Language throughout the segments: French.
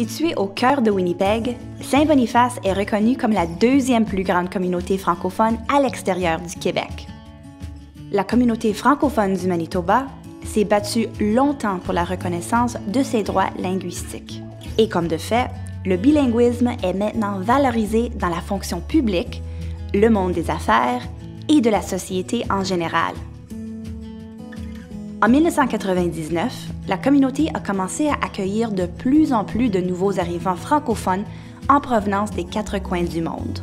Située au cœur de Winnipeg, Saint-Boniface est reconnue comme la deuxième plus grande communauté francophone à l'extérieur du Québec. La communauté francophone du Manitoba s'est battue longtemps pour la reconnaissance de ses droits linguistiques. Et comme de fait, le bilinguisme est maintenant valorisé dans la fonction publique, le monde des affaires et de la société en général. En 1999, la communauté a commencé à accueillir de plus en plus de nouveaux arrivants francophones en provenance des quatre coins du monde.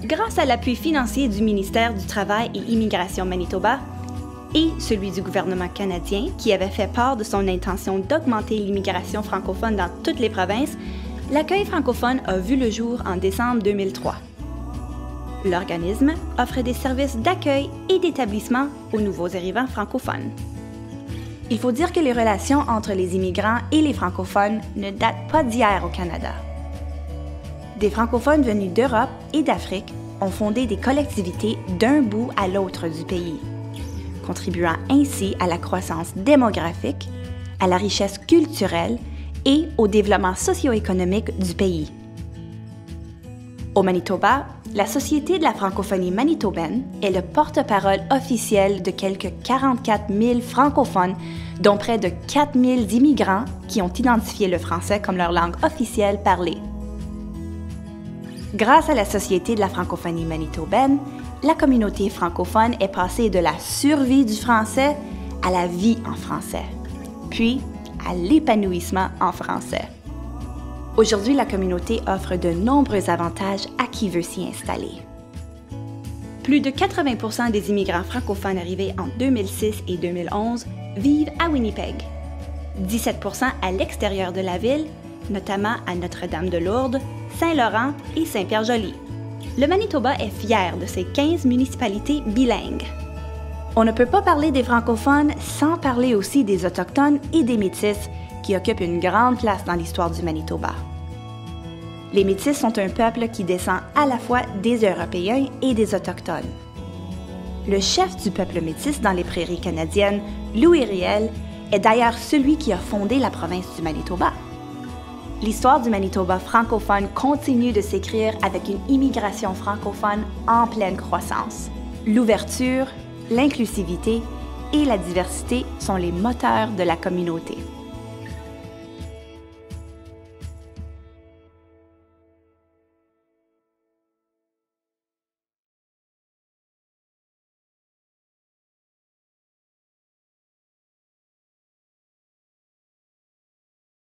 Grâce à l'appui financier du ministère du Travail et Immigration Manitoba et celui du gouvernement canadien, qui avait fait part de son intention d'augmenter l'immigration francophone dans toutes les provinces, l'accueil francophone a vu le jour en décembre 2003. L'organisme offre des services d'accueil et d'établissement aux nouveaux arrivants francophones. Il faut dire que les relations entre les immigrants et les francophones ne datent pas d'hier au Canada. Des francophones venus d'Europe et d'Afrique ont fondé des collectivités d'un bout à l'autre du pays, contribuant ainsi à la croissance démographique, à la richesse culturelle et au développement socio-économique du pays. Au Manitoba, la Société de la francophonie manitobaine est le porte-parole officiel de quelques 44 000 francophones, dont près de 4 000 immigrants qui ont identifié le français comme leur langue officielle parlée. Grâce à la Société de la francophonie manitobaine, la communauté francophone est passée de la survie du français à la vie en français, puis à l'épanouissement en français. Aujourd'hui, la communauté offre de nombreux avantages à qui veut s'y installer. Plus de 80% des immigrants francophones arrivés en 2006 et 2011 vivent à Winnipeg, 17% à l'extérieur de la ville, notamment à Notre-Dame-de-Lourdes, Saint-Laurent et Saint-Pierre-Joli. Le Manitoba est fier de ses 15 municipalités bilingues. On ne peut pas parler des francophones sans parler aussi des Autochtones et des Métis, qui occupent une grande place dans l'histoire du Manitoba. Les Métis sont un peuple qui descend à la fois des Européens et des Autochtones. Le chef du peuple métis dans les prairies canadiennes, Louis Riel, est d'ailleurs celui qui a fondé la province du Manitoba. L'histoire du Manitoba francophone continue de s'écrire avec une immigration francophone en pleine croissance. L'ouverture, l'inclusivité et la diversité sont les moteurs de la communauté.